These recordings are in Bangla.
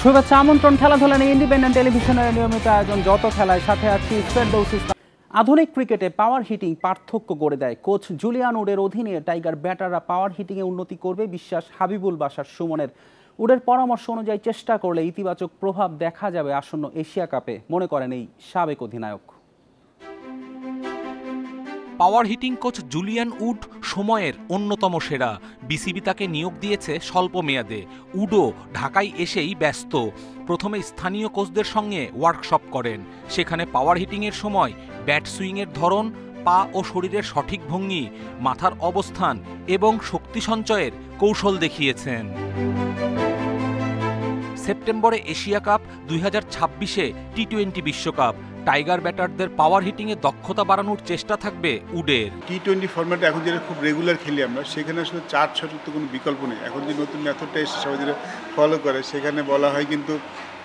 শুভেচ্ছা আমন্ত্রণ খেলাধুলা নিয়ে ইন্ডিপেন্ডেন্ট টেলিভিশনের নিয়মিত আয়োজন যত খেলায় সাথে আছি ফেরদৌস ইসলাম। আধুনিক ক্রিকেটে পাওয়ার হিটিং পার্থক্য গড়ে দেয়। কোচ জুলিয়ান উডের অধীনে টাইগার ব্যাটাররা পাওয়ার হিটিংয়ে উন্নতি করবে বিশ্বাস হাবিবুল বাশার সুমনের। উডের পরামর্শ অনুযায়ী চেষ্টা করলে ইতিবাচক প্রভাব দেখা যাবে আসন্ন এশিয়া কাপে, মনে করেন এই সাবেক অধিনায়ক। পাওয়ার হিটিং কোচ জুলিয়ান উড সময়ের অন্যতম সেরা। বিসিবি তাকে নিয়োগ দিয়েছে স্বল্প মেয়াদে। উডও ঢাকায় এসেই ব্যস্ত। প্রথমে স্থানীয় কোচদের সঙ্গে ওয়ার্কশপ করেন। সেখানে পাওয়ার হিটিংয়ের সময় ব্যাট সুইংয়ের ধরন, পা ও শরীরের সঠিক ভঙ্গি, মাথার অবস্থান এবং শক্তি সঞ্চয়ের কৌশল দেখিয়েছেন। সেপ্টেম্বরে এশিয়া কাপ, 2026-এ টি-20 বিশ্বকাপ। টাইগার ব্যাটারদের পাওয়ার হিটিংয়ে দক্ষতা বাড়ানোর চেষ্টা থাকবে উডের। টি-20 ফরম্যাটে এখন যেটা খুব রেগুলার খেলি আমরা, সেখানে আসলে 4 শটের তো কোনো বিকল্প নেই। এখন যে নতুন মেথডটা এসে সবাই যেটা ফলো করে, সেখানে বলা হয় কিন্তু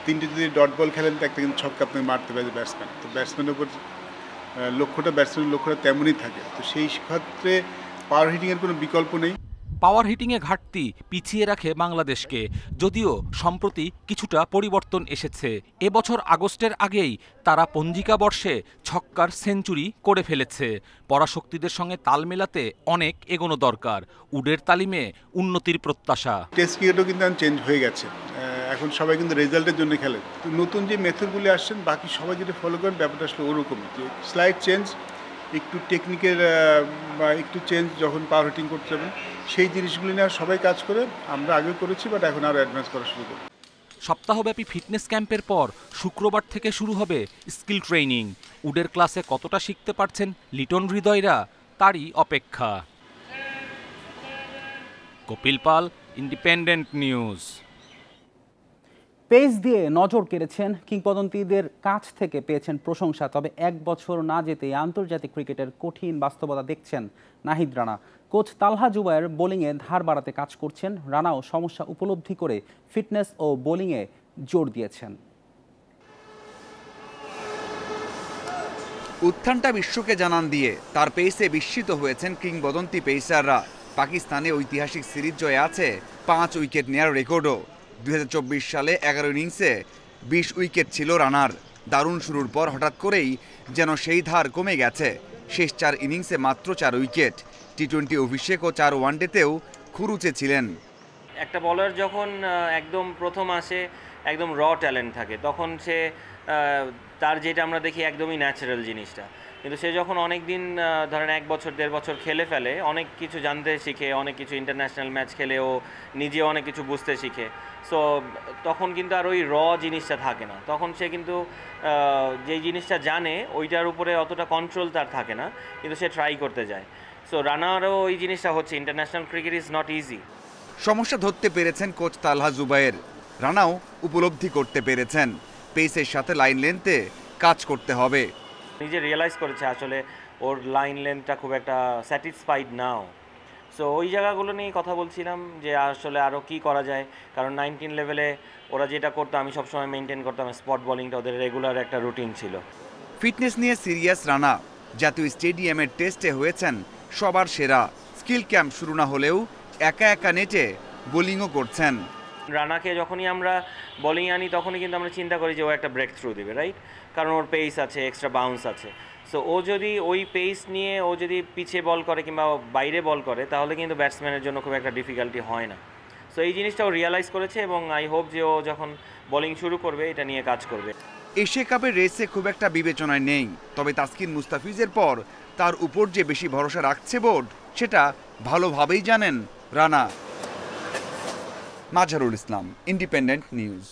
3টে যদি ডট বল খেলেন তো একটা কিন্তু ছক্কা আপনাকে মারতে পারে ব্যাটসম্যান। তো ব্যাটসম্যানের উপর ব্যাটসম্যানের লক্ষ্যটা তেমনই থাকে। তো সেই ক্ষেত্রে পাওয়ার হিটিংয়ের কোনো বিকল্প নেই। পাওয়ার হিটিংয়ে ঘাটতি পিছিয়ে রাখে বাংলাদেশকে, যদিও সম্প্রতি কিছুটা পরিবর্তন এসেছে। এবছর আগস্টের আগেই তারা পঞ্জিকা বর্ষে ছক্কার সেঞ্চুরি করে ফেলেছে। পরাশক্তিদের সঙ্গে তাল মেলাতে অনেক এগোনো দরকার। উডের তালিমে উন্নতির প্রত্যাশা। টেস্ট ক্রিকেটও কিন্তু এখন চেঞ্জ হয়ে গেছে। এখন সবাই কিন্তু রেজাল্টের জন্য খেলে। তো নতুন যে মেথডগুলি আসছেন, বাকি সবাই যেটা ফলো করেন, ব্যাপারটা আসলে ওরকমই, যে স্লাইড চেঞ্জ, একটু টেকনিকের বা একটু চেঞ্জ যখন পাওয়ার হিটিং করতে যাবেন, সেই জিনিসগুলি নিয়ে সবাই কাজ করে। আমরা আগেও করেছি, বাট এখন আরও অ্যাডভান্স করা শুরু করব। সপ্তাহব্যাপী ফিটনেস ক্যাম্পের পর শুক্রবার থেকে শুরু হবে স্কিল ট্রেনিং। উডের ক্লাসে কতটা শিখতে পারছেন লিটন হৃদয়রা, তারই অপেক্ষা। কপিল পাল, ইন্ডিপেন্ডেন্ট নিউজ। পেস দিয়ে নজর কেড়েছেন, কিংবদন্তিদের কাছ থেকে পেয়েছেন প্রশংসা। তবে 1 বছর না যেতেই আন্তর্জাতিক ক্রিকেটের কঠিন বাস্তবতা দেখছেন নাহিদ রানা। কোচ তালহা জুবায়ের বোলিংয়ে ধার বাড়াতে কাজ করছেন। রানাও সমস্যা উপলব্ধি করে ফিটনেস ও বোলিংয়ে জোর দিয়েছেন। উত্থানটা বিশ্বকে জানান দিয়ে তার পেসে বিস্মিত হয়েছেন কিংবদন্তি পেসাররা। পাকিস্তানে ঐতিহাসিক সিরিজ জয়ে আছে 5 উইকেট নেয়ার রেকর্ডও। 2024 সালে 11 ইনিংসে 20 উইকেট ছিল রানার। দারুণ শুরুর পর হঠাৎ করেই যেন সেই ধার কমে গেছে। শেষ 4 ইনিংসে মাত্র 4 উইকেট। টি-20 অভিষেক ও 4 ওয়ানডেতেও খুরুচে ছিলেন। একটা বলার যখন একদম প্রথম আসে, একদম র ট্যালেন্ট থাকে, তখন সে তার যেটা আমরা দেখি একদমই ন্যাচারাল জিনিসটা। কিন্তু সে যখন অনেক দিন ধরেন 1 বছর 1.5 বছর খেলে ফেলে, অনেক কিছু জানতে শিখে, অনেক কিছু ইন্টারন্যাশনাল ম্যাচ খেলে ও নিজে অনেক কিছু বুঝতে শিখে। সো তখন কিন্তু আর ওই র জিনিসটা থাকে না। তখন সে কিন্তু যেই জিনিসটা জানে ওইটার উপরে অতটা কন্ট্রোল তার থাকে না, কিন্তু সে ট্রাই করতে যায়। সো রানারও ওই জিনিসটা হচ্ছে, international cricket is not easy. সমস্যা ধরতে পেরেছেন কোচ তালহা জুবায়ের। রানাও উপলব্ধি করতে পেরেছেন পেসের সাথে লাইন লেন্থে কাজ করতে হবে। নিজে রিয়েলাইজ করেছে আসলে ওর লাইন লেন্থটা খুব একটা স্যাটিসফাইড নাও। সো ওই জায়গাগুলো নিয়ে কথা বলছিলাম যে আসলে আরও কী করা যায়। কারণ 19 লেভেলে ওরা যেটা করতো আমি সবসময় মেনটেন করতাম, স্পট বোলিংটা ওদের রেগুলার একটা রুটিন ছিল। ফিটনেস নিয়ে সিরিয়াস রানা। জাতীয় স্টেডিয়ামের টেস্টে হয়েছেন সবার সেরা। স্কিল ক্যাম্প শুরু না হলেও একা একা নেটে বোলিংও করছেন। রানাকে যখনই আমরা বোলিং আনি তখনই কিন্তু আমরা চিন্তা করি যে ও একটা ব্রেক থ্রু দেবে, রাইট? কারণ ওর পেস আছে, এক্সট্রা বাউন্স আছে। সো ও যদি ওই পেস নিয়ে ও যদি পিছে বল করে কিংবা বাইরে বল করে, তাহলে কিন্তু ব্যাটসম্যানের জন্য খুব একটা ডিফিকাল্টি হয় না। সো এই জিনিসটা ও রিয়েলাইজ করেছে এবং আই হোপ যে ও যখন বোলিং শুরু করবে এটা নিয়ে কাজ করবে। এশিয়া কাপের রেসে খুব একটা বিবেচনায় নেই, তবে তাসকিন মুস্তাফিজের পর তার উপর যে বেশি ভরসা রাখছে বোর্ড, সেটা ভালোভাবেই জানেন রানা। Mazharul Islam, independent news.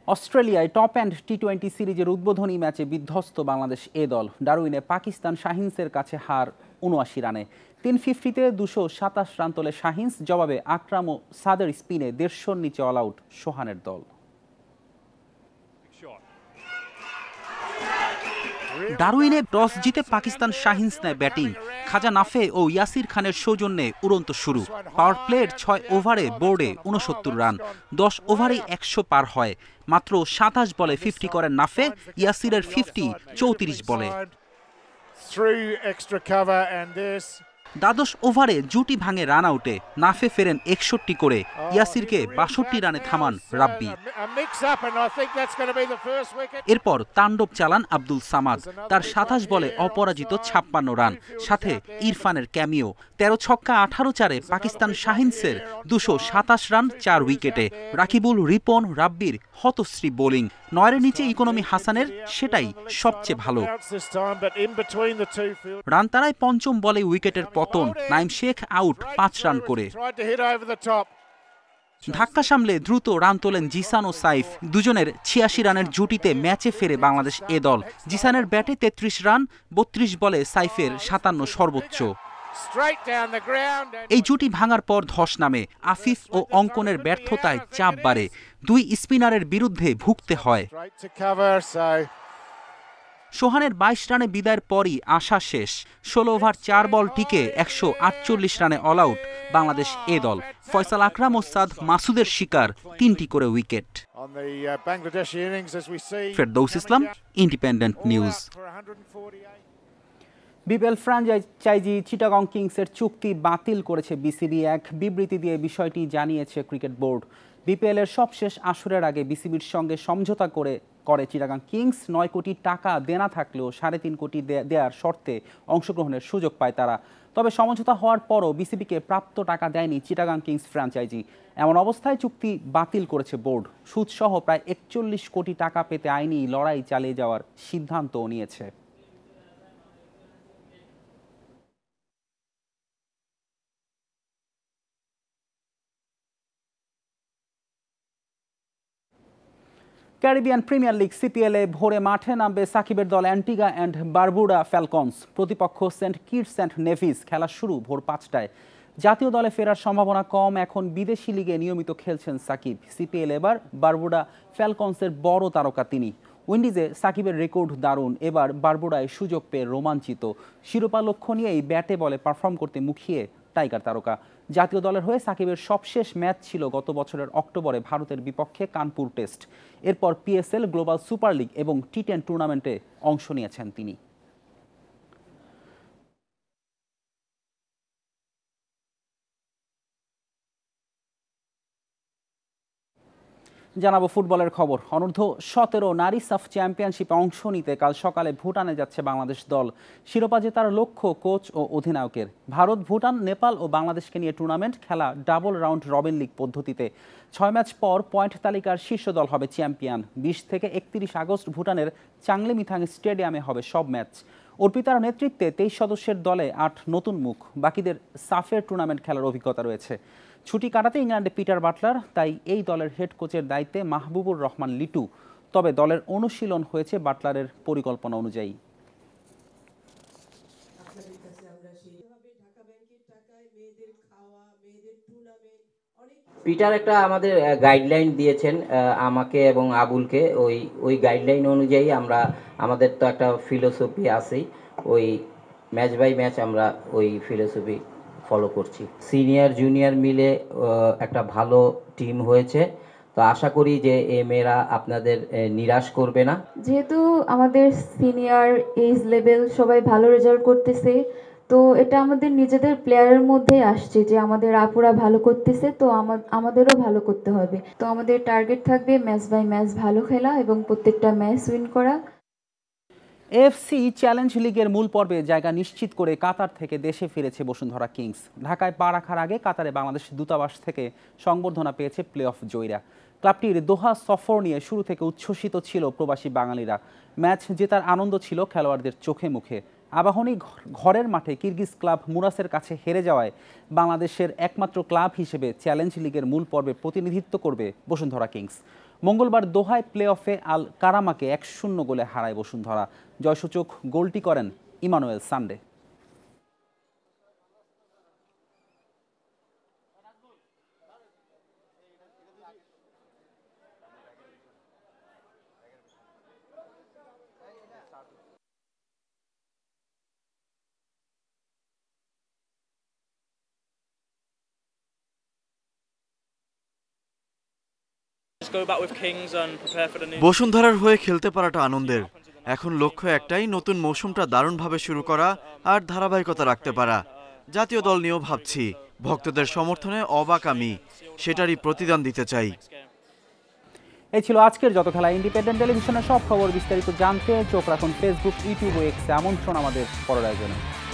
অস্ট্রেলিয়ায় টপ অ্যান্ড টি-20 সিরিজের উদ্বোধনী ম্যাচে বিধ্বস্ত বাংলাদেশ এ দল। ডারউইনে পাকিস্তান শাহিনসের কাছে হার 79 রানে। 350-তে 227 রান তোলে শাহিনস। জবাবে আকরাম ও সাদের স্পিনে 150-র নিচে অল আউট সোহানের দল। ডারউইনে টস জিতে পাকিস্তান শাহিনস নেয় ব্যাটিং। খাজা নাফে ও ইয়াসির খানের সৌজন্যে উড়ন্ত শুরু। পাওয়ার প্লের 6 ওভারে বোর্ডে 69 রান। 10 ওভারেই 100 পার হয়। মাত্র 27 বলে 50 করেন নাফে। ইয়াসিরের 50 34 বলে। দ্বাদশ ওভারে জুটি ভাঙে রান আউটে, নাফে ফেরেন 61 করে, ইয়াসিরকে 62 রানে থামান রাব্বি। এরপর তাণ্ডব চালান আব্দুল সামাদ, তার 27 বলে অপরাজিত 56 রান, সাথে ইরফানের ক্যামিও। 13 ছক্কা 18 চারে পাকিস্তান শাহিনসের 227 রান 4 উইকেটে। রাকিবুল, রিপন, রাব্বির হতশ্রী বোলিং, 9-এর নিচে ইকোনমি হাসানের, সেটাই সবচেয়ে ভালো। রান তারায় পঞ্চম বলে উইকেটের পতন, নাইম শেখ আউট 5 রান করে। ধাক্কা সামলে দ্রুত রান তোলেন জিসান ও সাইফ, দুজনের 86 রানের জুটিতে ম্যাচে ফেরে বাংলাদেশ এ দল। জিসানের ব্যাটে 33 রান, 32 বলে সাইফের 57 সর্বোচ্চ। এই জুটি ভাঙার পর ধস নামে, আফিফ ও অঙ্কনের ব্যর্থতায় চাপ বাড়ে, 2 স্পিনারের বিরুদ্ধে ভুগতে হয়। সোহানের 22 রানে বিদায়ের পরই আশা শেষ। 16 ওভার 4 বল টিকে 148 রানে অল আউট বাংলাদেশ এ দল। ফয়সাল আকরাম ও সাদ মাসুদের শিকার 3টি করে wicket. Ferdous Islam, independent news. BPL franchise Chittagong কিংসের চুক্তি বাতিল করেছে বিসিবি। এক বিবৃতি দিয়ে বিষয়টি জানিয়েছে ক্রিকেট বোর্ড। বিপিএল এর সবশেষ আসরের আগে বিসিবির সঙ্গে সমঝোতা করে চিটাগং কিংস। 9 কোটি টাকা দেনা থাকলেও 3.5 কোটি দেওয়ার শর্তে অংশগ্রহণের সুযোগ পায় তারা। তবে সমঝোতা হওয়ার পরও বিসিবিকে প্রাপ্ত টাকা দেয়নি চিটাগং কিংস ফ্র্যাঞ্চাইজি। এমন অবস্থায় চুক্তি বাতিল করেছে বোর্ড। সুদসহ প্রায় 41 কোটি টাকা পেতে আইনি লড়াই চালিয়ে যাওয়ার সিদ্ধান্তও নিয়েছে। ক্যারিবিয়ান প্রিমিয়ার লিগ সিপিএলে ভোরে মাঠে নামবে সাকিবের দল অ্যান্টিগা অ্যান্ড বারবুডা ফ্যালকনস। প্রতিপক্ষ সেন্ট কিটস অ্যান্ড নেভিস। খেলা শুরু ভোর 5টায়। জাতীয় দলে ফেরার সম্ভাবনা কম, এখন বিদেশি লিগে নিয়মিত খেলছেন সাকিব। সিপিএল এবার বারবুডা ফ্যালকনসের বড় তারকা তিনি। উইন্ডিজে সাকিবের রেকর্ড দারুণ, এবার বারবুডায় সুযোগ পেয়ে রোমাঞ্চিত। শিরোপা লক্ষ্য নিয়েই ব্যাটে বলে পারফর্ম করতে মুখিয়ে টাইগার তারকা। জাতীয় দলের হয়ে সাকিবের সবশেষ ম্যাচ ছিল গত বছরের অক্টোবরে ভারতের বিপক্ষে কানপুর টেস্ট। এরপর পিএসএল, গ্লোবাল সুপার লিগ এবং টি10 টুর্নামেন্টে অংশ নিয়েছেন তিনি। জানাবো ফুটবলের খবর। অনূর্ধ্ব-17 নারী সাফ চ্যাম্পিয়নশিপে অংশ নিতে কাল সকালে ভুটানে যাচ্ছে বাংলাদেশ দল। শিরোপা জেতার লক্ষ্য কোচ ও অধিনায়কের। ভারত, ভুটান, নেপাল ও বাংলাদেশকে নিয়ে টুর্নামেন্ট খেলা ডাবল রাউন্ড রবিন লিগ পদ্ধতিতে। 6 ম্যাচ পর পয়েন্ট তালিকার শীর্ষ দল হবে চ্যাম্পিয়ন। 20 থেকে 31 আগস্ট ভুটানের চাংলিমিথাং স্টেডিয়ামে হবে সব ম্যাচ। অর্পিতার নেতৃত্বে 23 সদস্যের দলে 8 নতুন মুখ। বাকিদের সাফের টুর্নামেন্ট খেলার অভিজ্ঞতা রয়েছে। ছুটি কাটাতে ইংল্যান্ডে পিটার বাটলার, তাই এই দলের হেড কোচের দায়িত্বে মাহবুবুর রহমান লিটু। তবে দলের অনুশীলন হয়েছে বাটলারের পরিকল্পনা অনুযায়ী। পিটার একটা আমাদের গাইডলাইন দিয়েছেন আমাকে এবং আবুলকে। ওই গাইডলাইন অনুযায়ী আমরা, আমাদের তো একটা ফিলোসফি আছেই, ওই ম্যাচ বাই ম্যাচ আমরা ওই ফিলোসফি ফলো করছি। সিনিয়র জুনিয়র মিলে একটা ভালো টিম হয়েছে, তো আশা করি যে এই মেয়েরা আপনাদের নিরাশ করবে না। যেহেতু আমাদের সিনিয়র এজ লেভেল সবাই ভালো রেজাল্ট করতেছে, তো এটা আমাদের নিজেদের প্লেয়ারের মধ্যেই আসছে যে আমাদের আপুরা ভালো করতেছে, তো আমাদেরও ভালো করতে হবে। তো আমাদের টার্গেট থাকবে ম্যাচ বাই ম্যাচ ভালো খেলা এবং প্রত্যেকটা ম্যাচ উইন করা। এএফসি চ্যালেঞ্জ লিগের মূল পর্বে জায়গা নিশ্চিত করে কাতার থেকে দেশে ফিরেছে বসুন্ধরা কিংস। ঢাকায় পা রাখার আগে কাতারে বাংলাদেশ দূতাবাস থেকে সংবর্ধনা পেয়েছে প্লে অফ জয়ীরা। ক্লাবটির দোহা সফর নিয়ে শুরু থেকে উচ্ছ্বসিত ছিল প্রবাসী বাঙালিরা। ম্যাচ জেতার আনন্দ ছিল খেলোয়াড়দের চোখে মুখে। আবাহনী ঘরের মাঠে কিরগিজ ক্লাব মুরাসের কাছে হেরে যাওয়ায় বাংলাদেশের একমাত্র ক্লাব হিসেবে চ্যালেঞ্জ লিগের মূল পর্বে প্রতিনিধিত্ব করবে বসুন্ধরা কিংস। মঙ্গলবার দোহায় প্লে অফে আল কারামাকে 1-0 গোলে হারায় বসুন্ধরা। জয়সূচক গোলটি করেন ইমানুয়েল সান্ডে। বসুন্ধরার হয়ে খেলতে পারাটা আনন্দের। এখন লক্ষ্য একটাই, নতুন মৌসুমটা দারুণভাবে শুরু করা আর ধারাবাহিকতা রাখতে পারা। জাতীয় দল নিয়েও ভাবছি, ভক্তদের সমর্থনে অবাক আমি, সেটারই প্রতিদান দিতে চাই। এই ছিল আজকের যত খেলা। ইন্ডিপেন্ডেন্ট টেলিভিশনের সব খবর বিস্তারিত জানতে চোখ রাখুন ফেসবুক, ইউটিউব ও এক্সে। আমন্ত্রণ আমাদের পরের আয়োজনে।